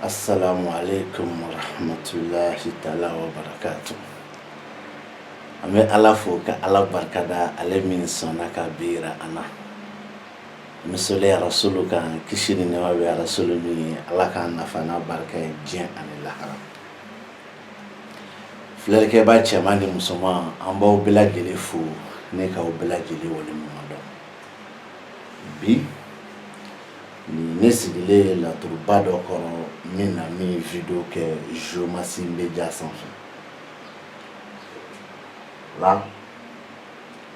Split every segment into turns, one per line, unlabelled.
Assalamu alaikum wa rahmatullahi ta'ala wa barakatuh. Ame ala fo ka ala barkada ale min sona ka bira ana. Misole rasulu kan kishini ne wa rasulu mi ala kan nafana barka jin ani lahara. Flere ke ba chamani musoma amba obila gele fu ne ka obila gele woni mumado. Bi ni sigile la turba do kono min na mi vidéo que je m'assis média sans fin. Là,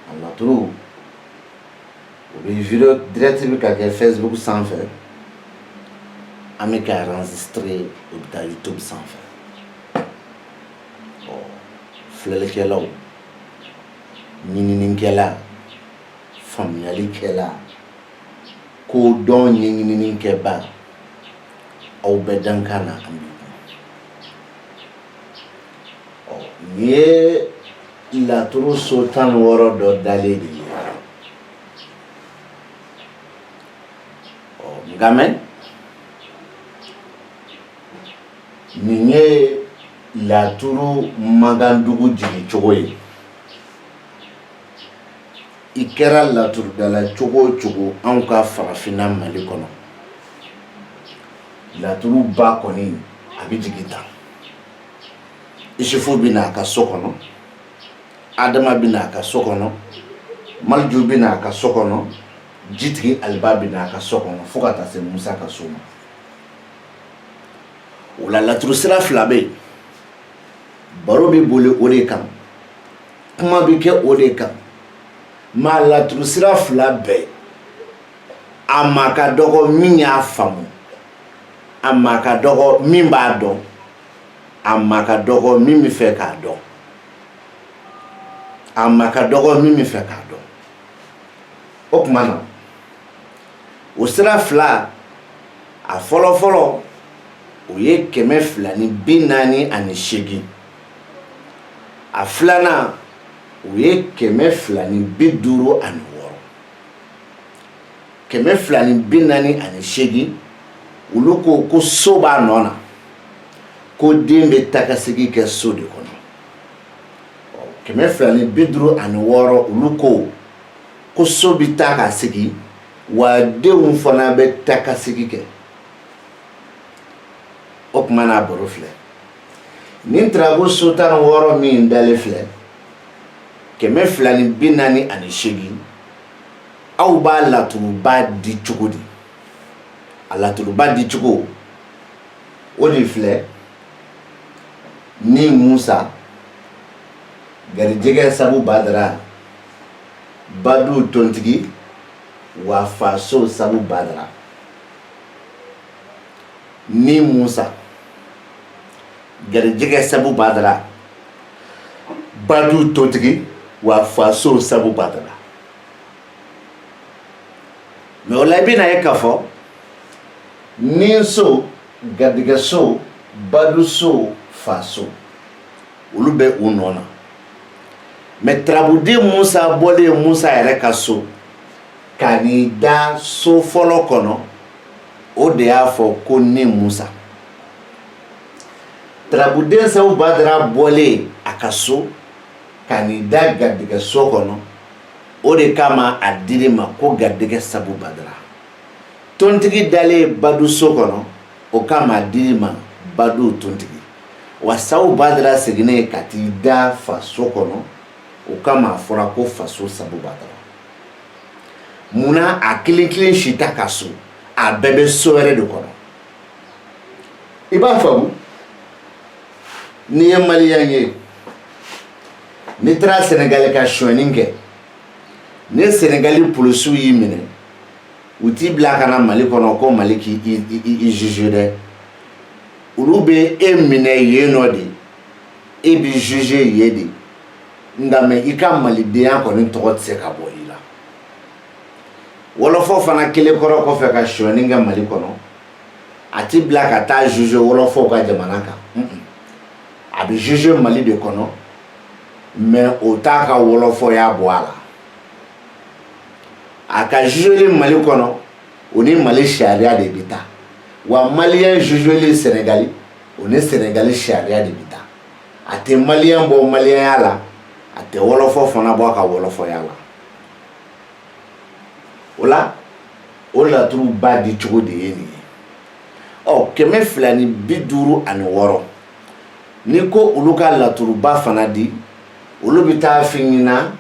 on a tout. Une vidéo directement que Facebook sans faire. Ami qui a enregistré au YouTube sans faire. Oh, flèle qui est là, nini qui est là, famille qui est là, kodon nini qui est là. Au bedankana ye la turu sultan woro do dalili ngamen ninye la turu magandugu jigi chogoye ikera la turu dala chogo anka farafina Mali kono la turu ba koni abijigita ishifu bina ka sokono adama bina ka sokono malju bina ka sokono jitri alba bina ka sokono fukata se musa ka soma wala la turu sira flabe baro bi bole ore kan kuma bi ke ore kan ma la turu sira flabe amaka dogo minya famu amaka dogo min b'a dɔn amaka dogo min mi fɛ k'a dɔn amaka dogo min mi fɛ k'a dɔn o kuma na o sira fila a fɔlɔ fɔlɔ o ye 248 a filanan o ye 256 248 ulu ko so b'a nɔ na ko den bɛ takasegi kɛ so de kɔnɔ 256 ulu ko so bɛ taa ka segi wa denw fana bɛ takasegi kɛ o kuma n'a baro filɛ nin tarago so 16 min dalen filɛ 248 aw b'a laturuba di cogo di ala tuluba di cogo o de filɛ ni Musa garijɛgɛ sabu badara badu tontigi wa faso sabu badara ni Musa garijɛgɛ sabu badara badu tontigi wa faso sabu badara mais o la i bɛna ye k'a fɔ ni so garijɛgɛ so badu so faso olu bɛ u nɔ na mais tarabuden Musa bɔlen Musa yɛrɛ ka so ka n'i da so fɔlɔ kɔnɔ o de y'a fɔ ko ni Musa tarabuden sabu badara bɔlen a ka so ka n'i da garijɛgɛ so kɔnɔ o de kama a dir'i ma ko garijɛgɛ sabu badara tontigi dalen badu so kɔnɔ o kama a dir'i ma badu tontigi wa sabu badara seginnen ka t'i da faso kɔnɔ o kama a fɔra ko faso sabu badara munna a kelen kelen si ta ka so a bɛɛ bɛ so wɛrɛ de kɔnɔ i b'a faamu n'i ye maliyɛn ye n'i taara Senegali ka sonyɛni kɛ ni Senegali polisiw y'i minɛ u t'i bila ka na Mali kɔnɔ ko Mali k'i juge dɛ olu bɛ e minɛ yen nɔ de e b'i juge yen de nka mɛ i ka malidenya kɔni tɔgɔ tɛ se ka bɔ i la wɔlɔfɔ fana kelen kɔrɔ kɔfɛ ka sonyɛni kɛ Mali kɔnɔ a t'i bila ka taa juge wɔlɔfɔw ka jamana kan a bɛ bɛ juge Mali de kɔnɔ mais o t'a ka wɔlɔfɔya bɔ a la a ka jugeli Mali kɔnɔ o ni Mali sariya de bɛ taa wa malien jugeli Sénégali o ni Sénégali sariya de bɛ taa a tɛ malien bɔ malienya la a tɛ wɔlɔfɔ fana bɔ a ka wɔlɔfɔya la o la o laturuba di cogo de ye nin ye ɔ 256 ni ko olu ka laturuba fana di olu bɛ taa f'i ɲɛna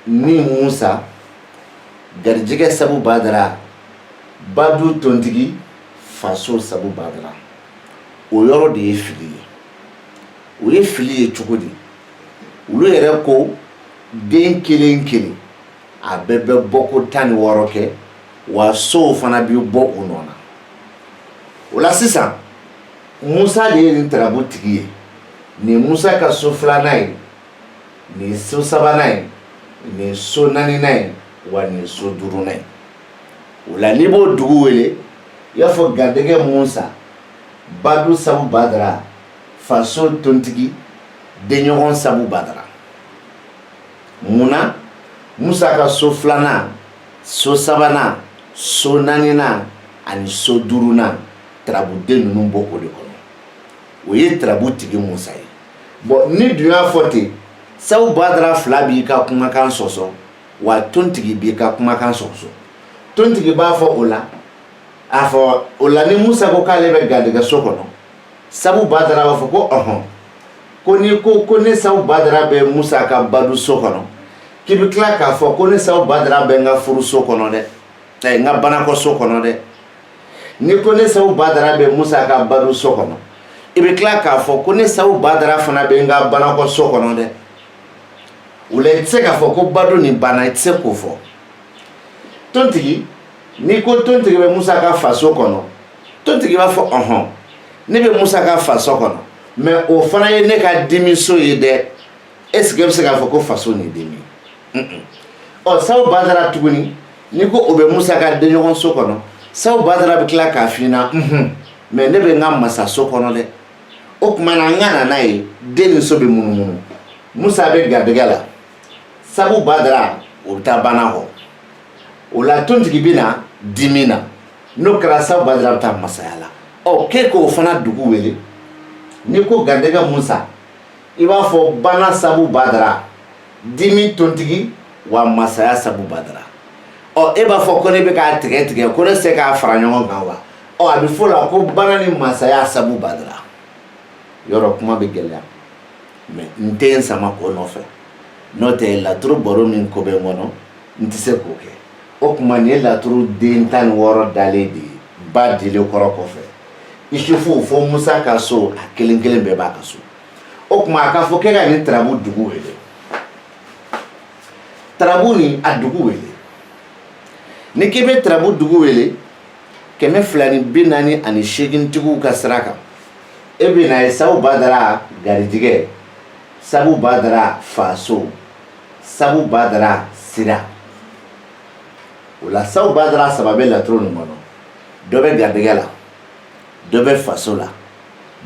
ni Musa garijɛgɛ Sabu Badara Badu tontigi faso Sabu Badara o yɔrɔ de ye fili ye o ye fili ye cogo di olu yɛrɛ ko den kelen kelen a bɛɛ bɛ bɔ ko 16 kɛ wa sow fana bi bɔ u nɔ na o la sisan Musa de ye nin tarabu tigi ye ni Musa ka so 2nan ye ni so 3nan ye ni so 4nan ye wa ni so 5nan ye o la n'i b'o dugu wele i y'a fɔ garijɛgɛ Musa Badu Sabu Badara faso tontigi denɲɔgɔn Sabu Badara munna Musa ka so 2nan so 3nan so 4nan ani so 5nan tarabuden ninnu bɔ o de kɔnɔ o ye tarabu tigi Musa ye bon ni dun y'a fɔ ten Sabu Badara 2 b'i ka kumakan sɔsɔ wa tontigi b'i ka kumakan sɔsɔ tontigi b'a fɔ o la a fɔ o la ni Musa ko k'ale bɛ garijɛgɛ so kɔnɔ Sabu Badara b'a fɔ ko ko ni ko ne Sabu Badara bɛ Musa ka Badu so kɔnɔ k'i bɛ tila k'a fɔ ko ne Sabu Badara bɛ n ka furu so kɔnɔ dɛ n ka banakɔ so kɔnɔ dɛ ni ko ne Sabu Badara bɛ Musa ka Badu so kɔnɔ i bɛ tila k'a fɔ ko ne Sabu Badara fana bɛ n ka banakɔ so kɔnɔ dɛ o la i tɛ se k'a fɔ ko Badu nin banna i tɛ se k'o fɔ tontigi ni ko tontigi bɛ Musa ka faso kɔnɔ tontigi b'a fɔ ne bɛ Musa ka faso kɔnɔ mais o fana ye ne ka dimiso ye dɛ est ce que bɛ se k'a fɔ ko faso nin dimi Sabu Badara tuguni ni ko o bɛ Musa ka denɲɔgɔn so kɔnɔ Sabu Badara bɛ tila k'a f'i ɲɛna mais ne bɛ n ka masa so kɔnɔ dɛ o tuma na n ka na n'a ye den ni so bɛ munumunu Musa bɛ garijɛgɛ la Sabu Badara o bɛ taa bana kɔ o la tontigi bɛ na dimi na n'o kɛra Sabu Badara bɛ taa masaya la k'e k'o fana dugu wele ni ko garijɛgɛ Musa i b'a fɔ bana Sabu Badara dimi tontigi wa masaya Sabu Badara e b'a fɔ ko ne bɛ k'a tigɛ tigɛ ko ne se k'a fara ɲɔgɔn kan wa a bɛ fɔ la ko bana ni masaya Sabu Badara yɔrɔ kuma bɛ gɛlɛya mais n tɛ n sama o nɔfɛ n'o tɛ laturu baro min ko bɛ n kɔnɔ n tɛ se k'o kɛ o tuma nin ye laturu den 16 dalen de ye ba dilen kɔrɔ kɔfɛ Isufu fo Musa ka so a kelen kelen bɛɛ b'a ka so o tuma a k'a fɔ k'e ka nin tarabu dugu wele tarabu nin a dugu wele ni k'i bɛ tarabu dugu wele 248 tigiw ka sira kan e bɛ na ye Sabu Badara garijɛgɛ Sabu Badara faso Sabu Badara sira o la Sabu Badara 3 bɛ laturu nin kɔnɔ dɔ bɛ garijɛgɛ la dɔ bɛ faso la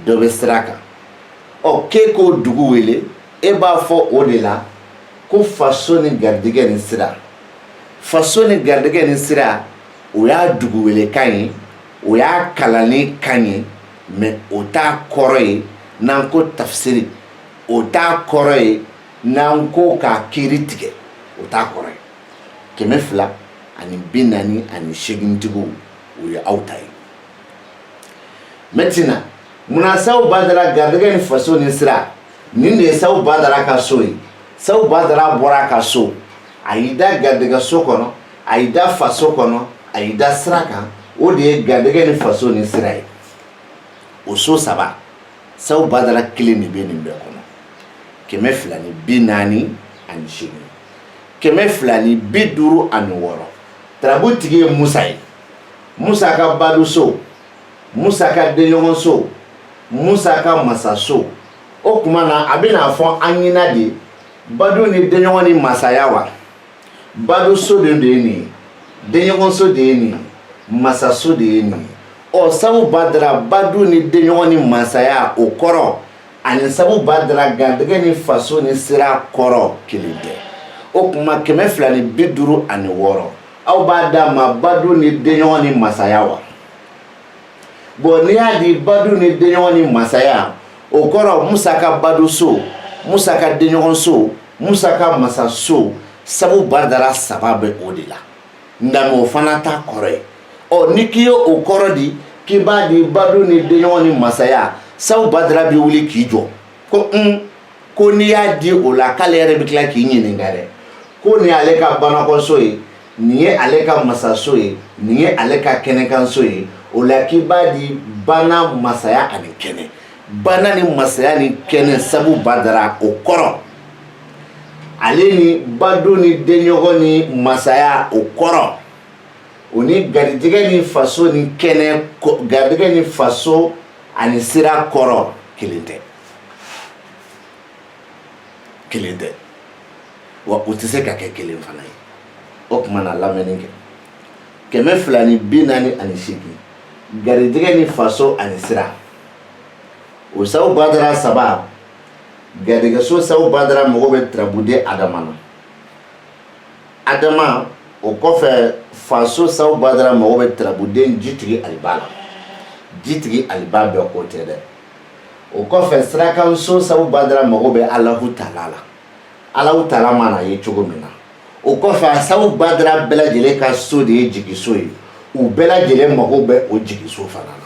dɔ bɛ sira kan k'e k'o dugu wele e b'a fɔ o de la ko faso ni garijɛgɛ ni sira faso ni garijɛgɛ ni sira o y'a dugu wele kan ye o y'a kalanni kan ye mais o t'a kɔrɔ ye n'an ko tafsiri o t'a kɔrɔ ye n'an ko k'a kiiri tigɛ o t'a kɔrɔ ye 248 tigiw o ye aw ta ye maintenant munna Sabu Badara garijɛgɛ ni faso ni sira nin de ye Sabu Badara ka so ye Sabu Badara bɔra a ka so a y'i da garijɛgɛ so kɔnɔ a y'i da faso kɔnɔ a y'i da sira kan o de ye garijɛgɛ ni faso ni sira ye o so 3 Sabu Badara kelen de bɛ nin bɛɛ kɔnɔ 248 256 tarabu tigi ye Musa ye Musa ka Badu so Musa ka denɲɔgɔn so Musa ka masa so o tuma na a bɛna fɔ an ɲɛna de Badu ni denɲɔgɔn ni masaya wa Badu so de ye nin ye denɲɔgɔn so de ye nin ye masa so de ye nin ye Sabu Badara Badu ni denɲɔgɔn ni masaya o kɔrɔ ani sabu badra gaddege ni faso ni sira kɔrɔ kelen tɛ. O kuma 250 ani 6 aw b'a da ma badu ni denɲɔgɔn ni masaya wa? Bon n'i y'a di badu ni denɲɔgɔn ni masaya o kɔrɔ Musa ka badu so, Musa ka denɲɔgɔn so, Musa ka masa so sabu badara 3 bɛ o de la. Nka o fana ta kɔrɔ ye. Ɔ ni k'i ye o kɔrɔ di k'i b'a di badu ni denɲɔgɔn ni masaya sabu badara bi wuli k'i jɔ ko n'i y'a di o la k'ale yɛrɛ bɛ tila k'i ɲininka dɛ ko nin y'ale ka banakɔso ye nin ye ale ka masaso ye nin ye ale ka kɛnɛkanso ye o la k'i b'a di bana masaya ani kɛnɛ bana ni masaya ni kɛnɛ sabu badara o kɔrɔ ale ni badu ni denɲɔgɔn ni masaya o kɔrɔ o ni garijɛgɛ ni faso ni kɛnɛ garijɛgɛ ni faso ani sira kɔrɔ kelen tɛ wa o tɛ se ka kɛ kelen fana ye o tuma na lamɛnni kɛ 248 garijɛgɛ ni faso ani sira o sabu badara 3 garijɛgɛso sabu badara mɔgɔ bɛ tirabude Adama na Adama o kɔfɛ faso sabu badara mɔgɔ bɛ tirabuden jitigi Aliba la jitigi Aliba bɛ o tɛ dɛ o kɔfɛ sirakanso sabu badara mɔgɔ bɛ Alahu Taala la Alahu Taala mana ye cogo min na o kɔfɛ sabu badara bɛɛ lajɛlen ka so de ye jigiso ye u bɛɛ lajɛlen mago bɛ o jigiso fana na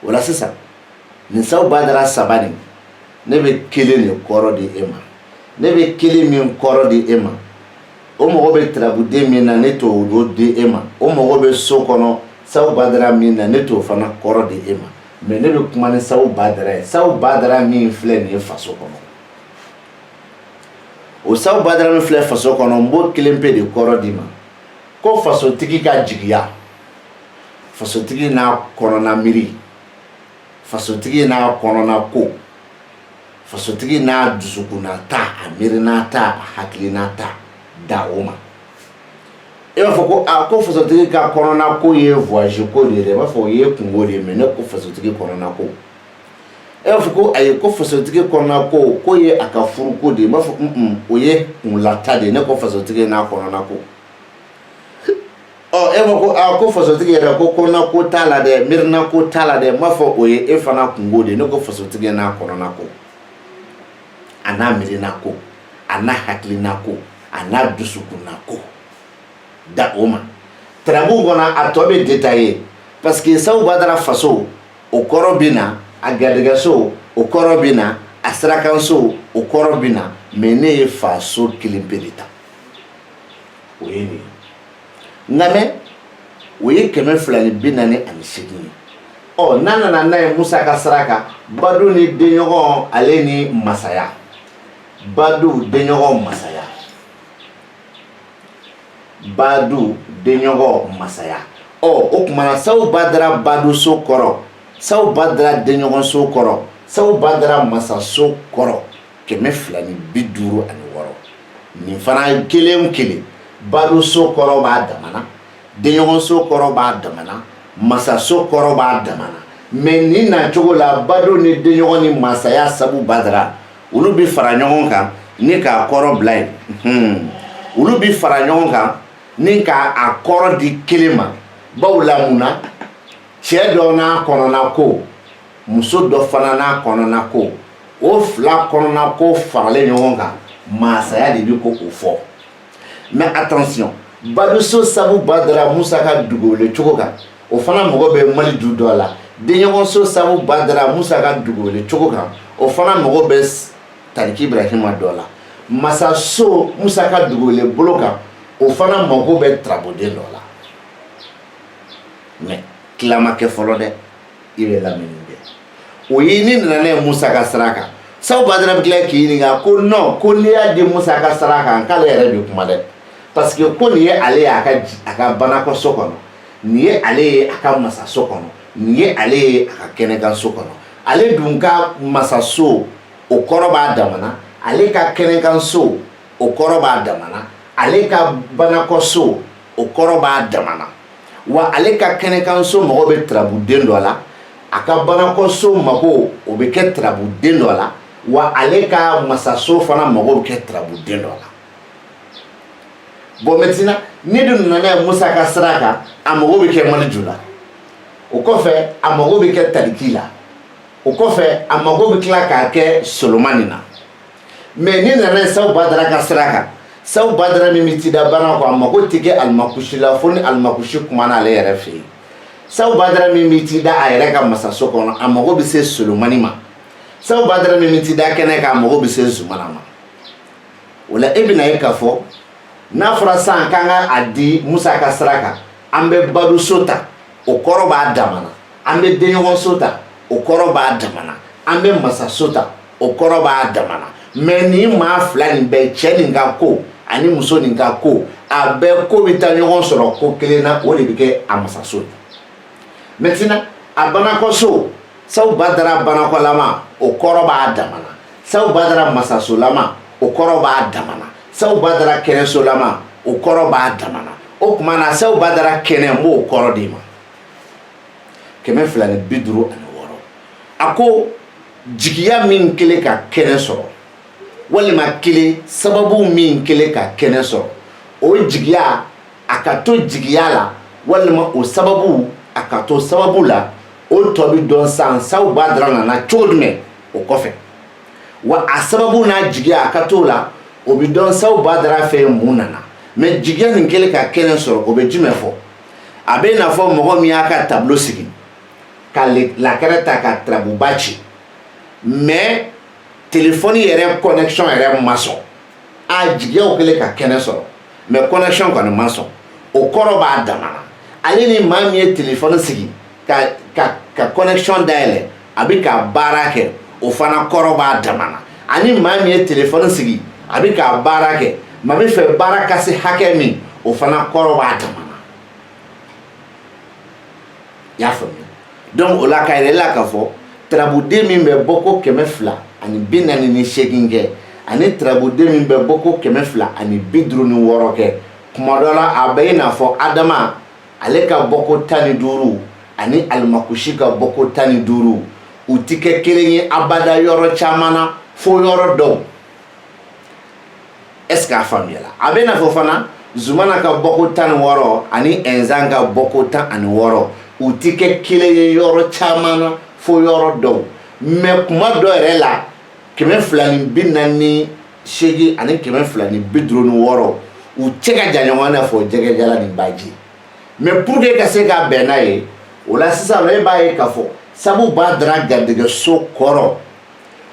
o la sisan nin sabu badara 3 nin ne bɛ kelen de kɔrɔ di e ma ne bɛ kelen min kɔrɔ di e ma o mago bɛ tirabuden min na ne t'o di e ma o mago bɛ so kɔnɔ sabu badara min na ne t'o fana kɔrɔ di e ma mais ne bɛ kuma ni sabu badara ye sabu badara min filɛ nin ye faso kɔnɔ o sabu badara min filɛ faso kɔnɔ n b'o kelen pe de kɔrɔ di ma ko fasotigi ka jigiya fasotigi n'a kɔnɔna miiri fasotigi n'a kɔnɔna ko fasotigi n'a dusukunna ta a miirina ta a hakilina ta da o ma e b'a fɔ ko ko fasotigi ka kɔnɔna ko ye voyage ko de ye dɛ i b'a fɔ o ye kungo de ye mais ne ko fasotigi kɔnɔna ko e b'a fɔ ko ayi ko fasotigi kɔnɔna ko ye a ka furu ko de ye i b'a fɔ o ye kunlata de ye ne ko fasotigi n'a kɔnɔna ko e b'a ko fasotigi yɛrɛ ko kɔnɔna ko t'a la dɛ miirina ko t'a la dɛ n b'a fɔ o ye e fana kungo de ye ne ko fasotigi n'a kɔnɔna ko a n'a miirina ko a n'a hakilina ko a n'a dusukunna ko da o ma tarabu kɔnɔ a tɔ bɛ détaillé parce que sabu badara faso o kɔrɔ bɛ na a garijɛgɛso o kɔrɔ bɛ na a sirakanso o kɔrɔ bɛ na mais ne ye faso kelen pe de ta o ye nin ye nka mɛ o ye 248 ye ɔ n'a nana n'a ye Musa ka sira kan badu ni denɲɔgɔn ale ni masaya badu denɲɔgɔn masaya badu denɲɔgɔn masaya o kumana sabu badara badu so kɔrɔ sabu badara denɲɔgɔn so kɔrɔ sabu badara masa so kɔrɔ 250 ani 6 nin fana kelen kelen badu so kɔrɔ b'a damana denɲɔgɔn so kɔrɔ b'a damana masa so kɔrɔ b'a damana mais nin nacogo la badu ni denɲɔgɔn ni masaya sabu badara olu bi fara ɲɔgɔn kan ni k'a kɔrɔ bila yen olu bi fara ɲɔgɔn kan ni k'a kɔrɔ di kelen ma bawo la mun na cɛ dɔ n'a kɔnɔna ko muso dɔ fana n'a kɔnɔna ko o fila kɔnɔna ko faralen ɲɔgɔn kan masaya de bi ko o fɔ mais attention baduso sabu badara Musa ka dugukolo cogo kan o fana mɔgɔ bɛ Mali du dɔ la denɲɔgɔn so sabu badara Musa ka dugukolo cogo kan o fana mɔgɔ bɛ Tariki Ibrahima dɔ la masa so Musa ka dugukolo bolo kan o fana mɔgɔ bɛ tiraboden dɔ la mais tila ma kɛ fɔlɔ dɛ i bɛ lamɛnni kɛ o ye ni nana n'a ye Musa ka sira kan sabu badara bɛ tila k'i ɲininka ko non ko n'i y'a di Musa ka sira kan k'ale yɛrɛ bɛ kuma dɛ parce que ko nin ye ale ye a ka banakɔso kɔnɔ nin ye ale ye a ka masaso kɔnɔ nin ye ale ye a ka kɛnɛkanso kɔnɔ ale dun ka masaso o kɔrɔ b'a damana ale ka kɛnɛkanso o kɔrɔ b'a damana ale ka banakɔso o kɔrɔ b'a damana wa ale ka kɛnɛkanso mɔgɔ bɛ tirabuden dɔ la a ka banakɔso mago o bɛ kɛ tarabuden dɔ la wa ale ka masaso fana mago bɛ kɛ tarabuden dɔ la. Bon maintenant ni dun nana ye Musa ka sira kan a mago bɛ kɛ Maliju la, o kɔfɛ a mago bɛ kɛ Taliki la, o kɔfɛ a mago bɛ tila k'a kɛ Solomani na. Mais ni nana ye Sawu Badara ka sira kan, Sawu Badara min bɛ tida bana kɔ a mago tɛ kɛ Alimakushi la fo ni Alimakushi kumana ale yɛrɛ fɛ yen. Sawu Badara min bɛ tida a yɛrɛ ka masaso kɔnɔ a mago bɛ se Solomani ma. Sawu Badara min bɛ tida kɛnɛ kan a mago bɛ se Zumana ma. O la e bɛna ye k'a fɔ n'a fɔra sisan k'an ka a di Musa ka sira kan an bɛ baduso ta o kɔrɔ b'a damana, an bɛ denɲɔgɔnso ta o kɔrɔ b'a damana, an bɛ masaso ta o kɔrɔ b'a damana. Mais nin maa fila nin bɛɛ cɛ nin ka ko ani muso nin ka ko a bɛɛ ko bɛ taa ɲɔgɔn sɔrɔ ko kelen na o de bɛ kɛ a masaso ye. Maintenant a banakɔso Sawu Badara banakɔlama o kɔrɔ b'a damana, Sawu Badara masasolama o kɔrɔ b'a damana, Sawu Badara kɛnɛsolama o kɔrɔ b'a damana. O tuma na Sawu Badara kɛnɛ n b'o kɔrɔ d'i ma 256. A ko jigiya min kɛlen ka kɛnɛ sɔrɔ walima kelen sababu min kɛlen ka kɛnɛ sɔrɔ o jigiya a ka to jigiya la walima o sababu a ka to sababu la o tɔ bɛ dɔn san Sawu Badara nana cogo jumɛn o kɔfɛ wa a sababu n'a jigiya a ka to la o bɛ dɔn Sawu Badara fɛ mun nana. Mais jigiya nin kɛlen ka kɛnɛ sɔrɔ o bɛ jumɛn fɔ a bɛ n'a fɔ mɔgɔ min y'a ka tableau sigi ka lakɛrɛ ta ka tarabuba ci mais téléphone yɛrɛ connexion yɛrɛ ma sɔn a jigiyaw kɛlen ka kɛnɛ sɔrɔ mais connexion kɔni ma sɔn o kɔrɔ b'a damana. Ale ni maa min ye téléphone sigi ka connexion dayɛlɛ a bɛ ka baara kɛ o fana kɔrɔ b'a damana. Ani maa min ye téléphone sigi a bɛ ka baara kɛ maa min fɛ baara ka se hakɛ min o fana kɔrɔ b'a damana. I y'a faamuya. Donc o la ka yɛrɛ la k'a fɔ tarabuden min bɛ bɔ ko 248 kɛ ani tarabuden min bɛ bɔ ko 256 kɛ kuma dɔ la a bɛ i n'a fɔ Adama ale ka bɔ ko 15 ani Alimakushi ka bɔ ko 15 u ti kɛ kelen ye abada yɔrɔ caman na fo yɔrɔ dɔw. Est-ce que a faamuya la? A bɛ i n'a fɔ fana Zumana ka bɔ ko 16 ani Ɛnzan ka bɔ ko 16 u ti kɛ kelen ye yɔrɔ caman na fo yɔrɔ dɔw. Mais kuma dɔ yɛrɛ la 248 ani 256 u cɛ ka jan ɲɔgɔn na fɔ jɛgɛjala ni baji. Mais pour que ka se ka bɛn n'a ye o la sisan e b'a ye k'a fɔ Sawu Badara garijɛgɛso kɔrɔ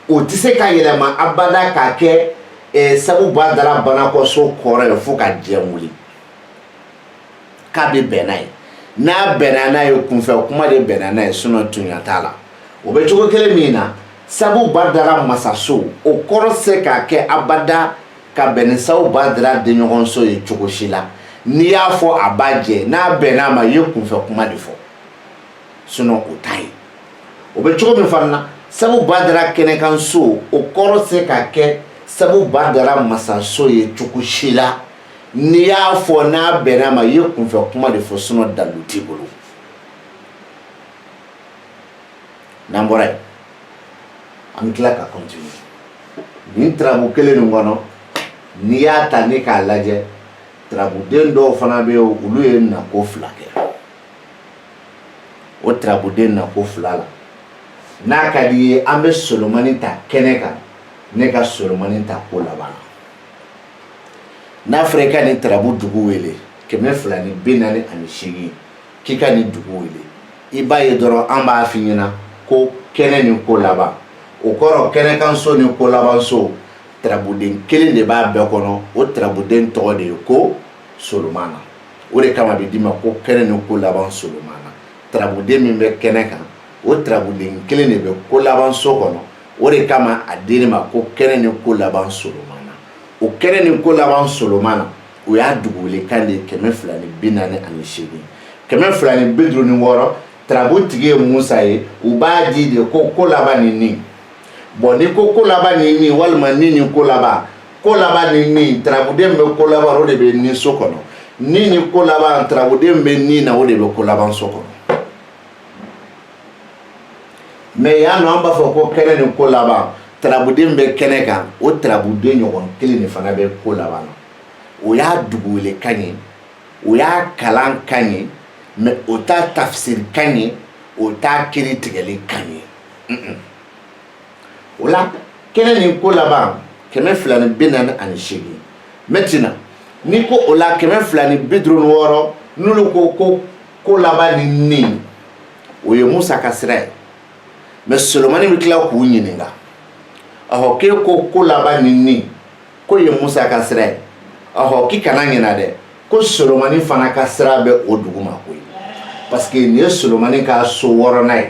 o tɛ se ka yɛlɛma abada k'a kɛ Sawu Badara banakɔso kɔrɔ ye fo ka diɲɛ wuli k'a bɛ bɛn n'a ye. N'a bɛnna n'a ye kunfɛ kuma de bɛnna n'a ye sinon tunya t'a la. O bɛ cogo kelen min na Sawu Badara masaso o kɔrɔ se k'a kɛ abada ka bɛn ni Sawu Badara denɲɔgɔnso ye cogo si la. N'i y'a fɔ a b'a jɛ n'a bɛnn'a ma i ye kunfɛ kuma de fɔ sinon o t'a ye. O bɛ cogo min fana na Sawu Badara kɛnɛkanso o kɔrɔ se ka kɛ Sawu Badara masaso ye cogo si la. N'i y'a fɔ n'a bɛnn'a ma i ye kunfɛ kuma de fɔ sinon dalu t'i bolo. N'an bɔra yen an bɛ tila ka continuer nin tarabu kelen nin kɔnɔ n'i y'a ta ni k'a lajɛ tarabuden dɔw fana bɛ yen olu ye nako 2 kɛ. O tarabuden nako 2 la n'a ka di ye an bɛ Solomani ta kɛnɛ kan ne ka Solomani ta ko laban na. N'a fɔra i ka nin tarabu dugu wele 248 k'i ka nin dugu wele i b'a ye dɔrɔn an b'a f'i ɲɛna ko kɛnɛ ni ko laban o kɔrɔ kɛnɛkanso ni ko labanso tarabuden kelen de b'a bɛɛ kɔnɔ o tarabuden tɔgɔ de ye ko Solomana. O de kama a bɛ d'i ma ko kɛnɛ ni ko laban Solomana. Tarabuden min bɛ kɛnɛ kan o tarabuden kelen de bɛ ko labanso kɔnɔ o de kama a dir'i ma ko kɛnɛ ni ko laban Solomana. O kɛnɛ ni ko laban Solomana o y'a dugu wele kan de ye 248 256 tarabu tigi ye Musa ye u b'a di de ko laban ni nin. Bon ni ko laban ni nin walima ni ko laban ni nin tarabuden bɛ ko laban o de bɛ nin so kɔnɔ ni ko laban tarabuden bɛ nin na o de bɛ ko laban so kɔnɔ. mais ya no amba fo ko kene ni ko laba trabuden be kene kan o trabuden ɲɔgɔn kelen ni fana be ko laban o y'a dugule kanyi o y'a kalan kanyi mais o ta tafsir kanyi o ta kiri tigɛli kanyi ola kene ni ko laban 248 maintenant ni ko ola 256 nulu ko laban ni o ye Musa ka sira ye mais Solomani bi tila k'u ɲininka ahɔ k'e ko laban ni ko ye Musa ka sira ye ahɔ k'i kana ɲina dɛ ko Solomani fana ka sira bɛ o dugu ma koyi parce que nin ye Solomani ka so 6nan ye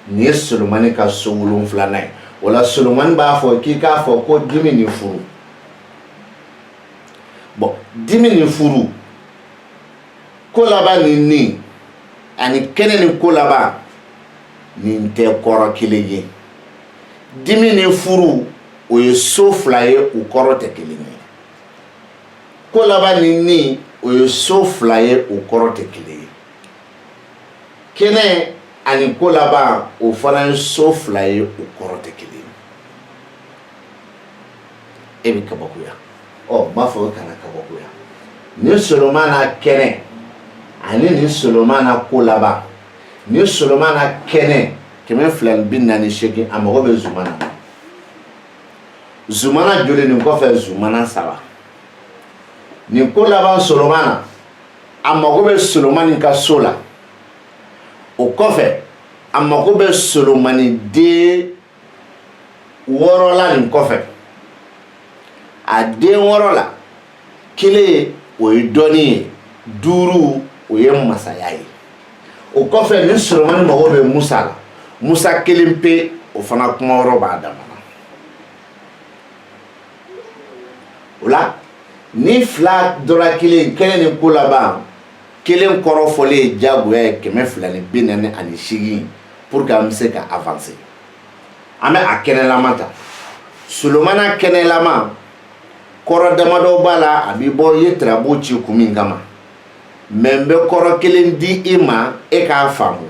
nin ye Solomani ka so 7nan ye wala Solomani b'a fɔ k'i k'a fɔ ko dimi ni furu bon dimi ni furu ko laban ni ani kɛnɛ ni ko laban nin tɛ kɔrɔ kelen ye dimi ni furu o ye so 2 ye u kɔrɔ tɛ kelen ye ko laban ni o ye so 2 ye u kɔrɔ tɛ kelen ye kɛnɛ ani ko laban o fana ye so 2 ye u kɔrɔ tɛ kelen ye e bɛ kabakoya m'a fɔ kana kabakoya ni Solomana kɛnɛ ani ni Solomana ko laban ni Solomana kɛnɛ 248 a mago bɛ Zumana joli nin kɔfɛ Zumana 3 nin ko laban Solomana a mago bɛ Solomani ka so la o kɔfɛ a mago bɛ Solomani den 6 la nin kɔfɛ a den 6 la kelen o ye dɔnni ye 5 o ye masaya ye o kɔfɛ ni Solomani mago bɛ Musa la Musa kelen pe o fana kuma yɔrɔ b'a dama na o la ni 2 dɔra kelen ni ko laban kelen kɔrɔ fɔlen ye jagoya ye 248 pour que an bɛ se ka avancer an bɛ a kɛnɛlama ta Solomana kɛnɛlama kɔrɔ damadɔ b'a la a b'i bɔ i ye tarabu ci kun min kama mais n bɛ kɔrɔ kelen di i ma e k'a faamu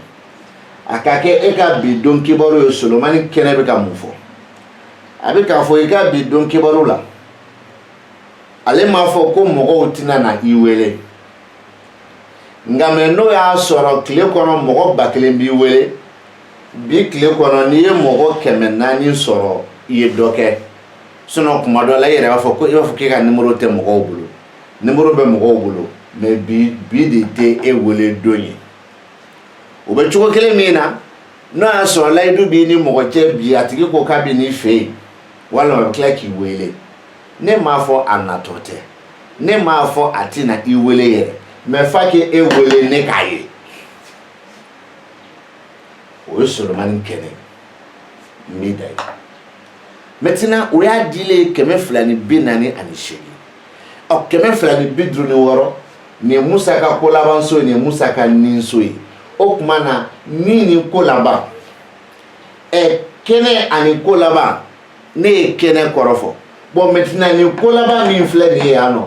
a ka kɛ e ka bi don kibaru ye Solomani kɛnɛ bɛ ka mun fɔ a bɛ k'a fɔ i ka bi don kibaru la ale m'a fɔ ko mɔgɔw tɛna na i wele nka mɛ n'o y'a sɔrɔ tile kɔnɔ mɔgɔ 1000 b'i wele bi tile kɔnɔ n'i ye mɔgɔ 400 sɔrɔ i ye dɔ kɛ sinon kuma dɔ la i yɛrɛ b'a fɔ ko i b'a fɔ k'e ka numéro tɛ mɔgɔw bolo numéro bɛ mɔgɔw bolo mais bi de tɛ e wele don ye o bɛ cogo kelen min na n'o y'a sɔrɔ layidu b'i ni mɔgɔ cɛ bi a tigi ko k'a bɛ n'i fɛ yen walima a bɛ tila k'i wele ne m'a fɔ a natɔ tɛ ne m'a fɔ a tɛna i wele yɛrɛ mais fa k'e wele ne k'a ye o ye Solomani kɛnɛ n b'i da ye maintenant o y'a dilen 248 256 ni Musa ka ko laban so ni Musa ka nin so ye o kuma na ni ko laban kɛnɛ ani ko laban ne ye kɛnɛ kɔrɔ fɔ bon maintenant ni ko laban min filɛ nin ye yan nɔ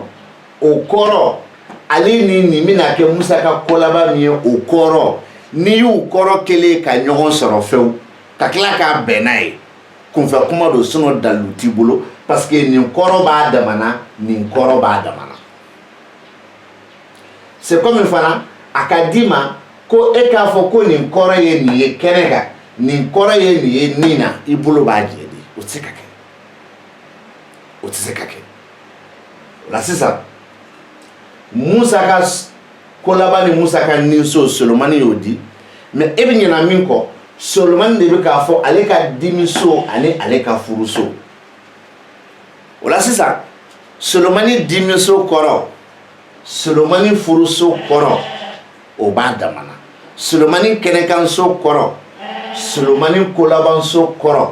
o kɔrɔ ale ni bɛna kɛ Musa ka ko laban min ye o kɔrɔ ni y'u kɔrɔ kelen ka ɲɔgɔn sɔrɔ fewu ka tila k'a bɛn n'a ye kunfɛ kuma don sinon dalu t'i bolo parce que nin kɔrɔ b'a damana nin kɔrɔ b'a damana c'est comme fana a ka di ma ko e k'a fɔ ko nin kɔrɔ ye nin ye kɛnɛ kan nin kɔrɔ ye nin ye nin na i bolo b'a jɛ de o tɛ se ka kɛ o tɛ se ka kɛ o la sisan Musa ka ko laban ni Musa ka nin so Solomani y'o di mais e bɛ ɲinɛ min kɔ Solomani de bɛ k'a fɔ ale ka dimiso ani ale ka furuso o la sisan Solomani dimiso kɔrɔ Solomani furuso kɔrɔ o b'a damana Solomani kɛnɛkanso kɔrɔ Solomani kolabanso kɔrɔ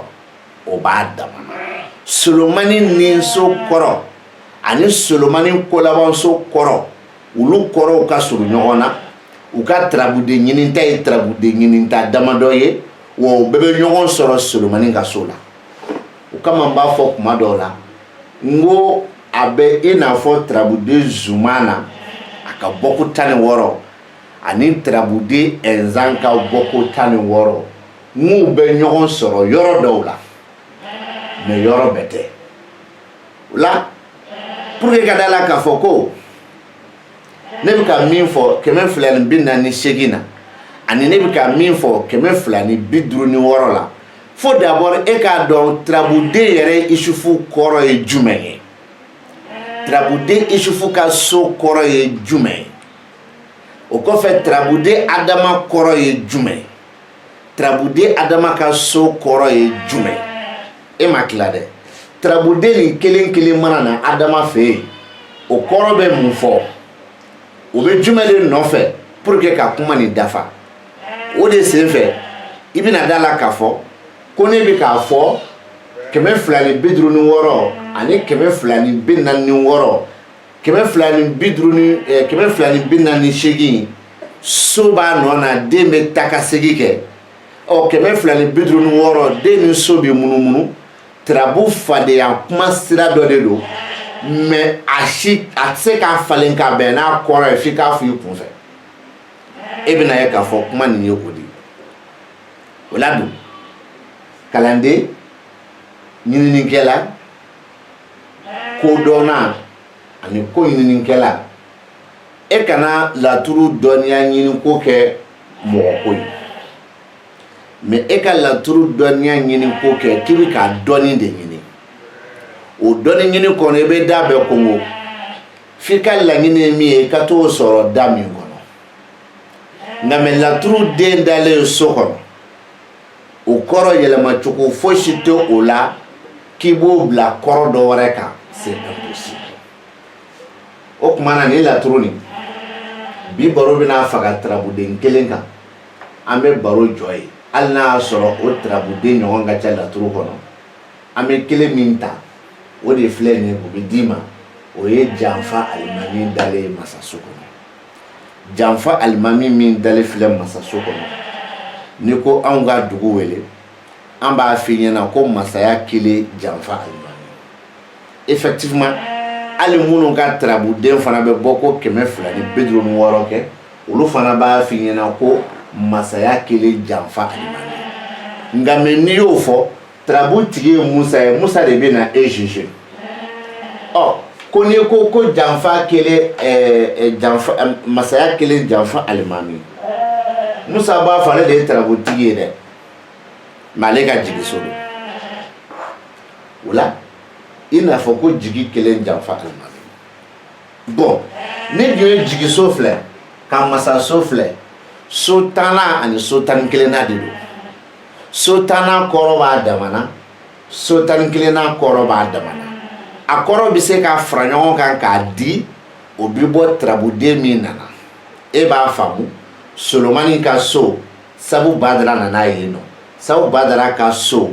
o b'a damana Solomani ninso kɔrɔ ani Solomani kolabanso kɔrɔ olu kɔrɔw ka surun ɲɔgɔn na u ka tarabuden ɲininta ye tarabuden ɲininta damadɔ ye wa u bɛɛ bɛ ɲɔgɔn sɔrɔ Solomani ka so la o kama n b'a fɔ kuma dɔw la n ko a bɛ i n'a fɔ tarabuden Zumana a ka bɔko 16 ani tarabuden Ɛnzan ka bɔko 16 n'u bɛ ɲɔgɔn sɔrɔ yɔrɔ dɔw la mais yɔrɔ bɛɛ tɛ o la pour que ka da la k'a fɔ ko ne bɛ ka min fɔ 248 na ani ne bɛ ka min fɔ 256 la fo d'abord e k'a dɔn Tarabuden yɛrɛ Isufu kɔrɔ ye jumɛn ye Tarabuden Isufu ka so kɔrɔ ye jumɛn ye o kɔfɛ Tarabuden Adama kɔrɔ ye jumɛn ye Tarabuden Adama ka so kɔrɔ ye jumɛn e ma tila dɛ Tarabuden ni kelen mana na Adama fɛ yen o kɔrɔ bɛ mun fɔ o bɛ jumɛn de nɔfɛ pour que ka kuma nin dafa o de senfɛ i bɛna da la k'a fɔ ko ne bɛ k'a fɔ 256 ani 246 248 so b'a nɔ na den bɛ taa ka segin kɛ 256 den ni so bɛ munumunu Tarabu fadenya kuma sira dɔ de don mais a tɛ se k'a falen ka bɛn n'a kɔrɔ ye f'i k'a fɔ i kunfɛ e bɛna ye k'a fɔ kuma nin ye o de o la dun kalanden ɲininikɛla kodɔnna ani ko ɲininikɛla e kana laturu dɔnniya ɲini ko kɛ mɔgɔ ko ye mais e ka laturu dɔnniya ɲini ko kɛ k'i bɛ ka dɔnni de ɲini o dɔnni ɲini kɔnɔ i bɛ da bɛɛ kongo f'i ka laɲini ye min ye i ka t'o sɔrɔ da min kɔnɔ nka mais laturu den dalen so kɔnɔ o kɔrɔ yɛlɛma cogo fosi tɛ o la k'i b'o bila kɔrɔ dɔ wɛrɛ kan c'est impossible o tuma na nin laturu nin bi baro bɛna faga Tarabuden kelen kan an bɛ baro jɔ ye hali n'a y'a sɔrɔ o Tarabuden ɲɔgɔn ka ca laturu kɔnɔ an bɛ kelen min ta o de filɛ nin ye o bɛ d'i ma o ye Janfa Alimami dalen masaso kɔnɔ Janfa Alimami min dalen filɛ masaso kɔnɔ ni ko anw ka dugu wele an b'a f'i ɲɛna ko masaya kelen Janfa Alimami effectivement hali minnu ka Tarabuden fana bɛ bɔ ko 256 kɛ olu fana b'a f'i ɲɛna ko masaya kelen Janfa Alimami nka mais n'i y'o fɔ Tarabu tigi ye Musa ye Musa de bɛ na e juger ko n'i ko ko Janfa kelen masaya kelen Janfa Alimami Musa b'a fɔ ale de ye Tarabu tigi ye dɛ mais ale ka jigiso don o la i n'a fɔ ko jigi kelen Janfa Alimami bon ne dun ye jigiso filɛ ka masaso filɛ so 10 ani so 11 de don so 10 kɔrɔ b'a damana so 11 kɔrɔ b'a damana a kɔrɔ bɛ se ka fara ɲɔgɔn kan k'a di o bɛ bɔ Tarabuden min nana e b'a faamu Solomani ka so Sabu Badara nana yen nɔ Sabu Badara ka so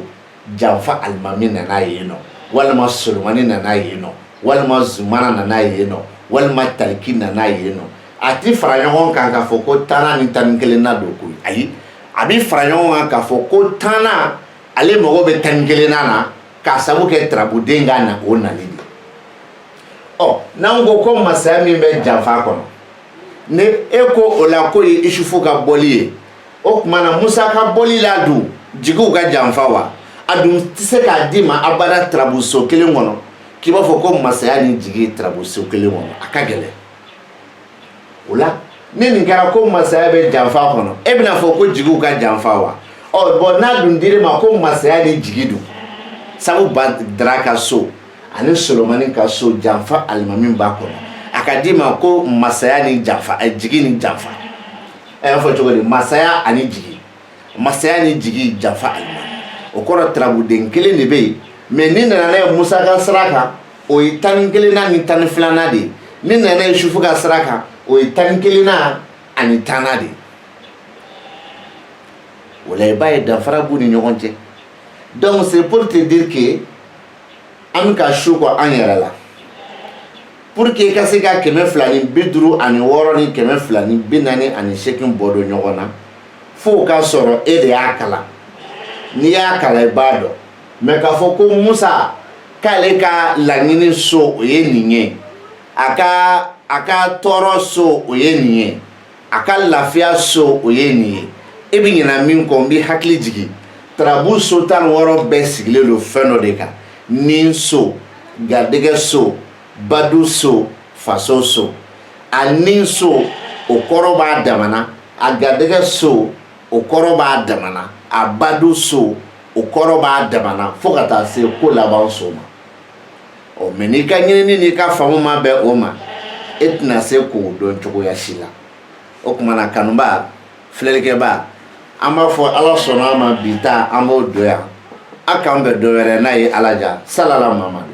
Janfa Alimami nana yen nɔ walima Solomani nana yen nɔ walima Zumana nana yen nɔ walima Taliki nana yen nɔ a ti fara ɲɔgɔn kan k'a fɔ ko 10 ni 11 na don koyi ayi a bɛ fara ɲɔgɔn kan k'a fɔ ko 10 ale mago bɛ 11 na k'a sabu kɛ Tarabuden ka na o nali de n'an ko masaya min bɛ Janfa kɔnɔ ne e ko o la ko ye Isufu ka bɔli ye o tuma na Musa ka bɔli la dun jigiw ka Janfa wa a dun tɛ se k'a d'i ma abada Tarabuso kelen kɔnɔ k'i b'a fɔ ko masaya ni jigi Tarabuso kelen kɔnɔ a ka gɛlɛn o la ni nin kɛra ko masaya bɛ Janfa kɔnɔ e bɛna fɔ ko jigiw ka Janfa wa bon n'a dun dir'i ma ko masaya ni jigi dun Sabu Badara ka so ani Solomani ka so Janfa Alimami b'a kɔnɔ a ka d'i ma ko masaya ni Janfa jigi ni Janfa y'a fɔ cogo di masaya ani jigi Janfa Alimami o kɔrɔ Tarabuden kelen de bɛ yen mais ni nana n'a ye Musa ka sira kan o ye 11 ni 12 de ye ni nana n'a ye Isufu ka sira kan o ye 11 ani 10 de ye o la i b'a ye danfara b'u ni ɲɔgɔn cɛ donc c'est pour te dire que an bɛ ka su kɔ an yɛrɛ la pour que i ka se ka 256 ni 248 bɔ don ɲɔgɔn na fo k'a sɔrɔ e de y'a kalan n'i y'a kalan i b'a dɔn mais k'a fɔ ko Musa k'ale ka laɲini so o ye nin ye a ka tɔɔrɔ so o ye nin ye a ka lafiya so o ye nin ye e bi ɲina min kɔ n bi hakili jigi tarabu so 16 bɛɛ sigilen don fɛn dɔ de kan nin so garijɛgɛ so badu so faso so a nin so o kɔrɔ b'a damana a garijɛgɛ so o kɔrɔ b'a damana a badu so o kɔrɔ b'a damana fo ka taa se ko laban so ma mɛ n'i ka ɲinini n'i ka faamu ma bɛn o ma e tɛna se k'o dɔn cogoya si la o kumana kanuba filɛlikɛba an b'a fɔ ala sɔnna a ma bi ta an b'o don yan a k'an bɛn dɔ wɛrɛ n'a ye ala ja salala mamadu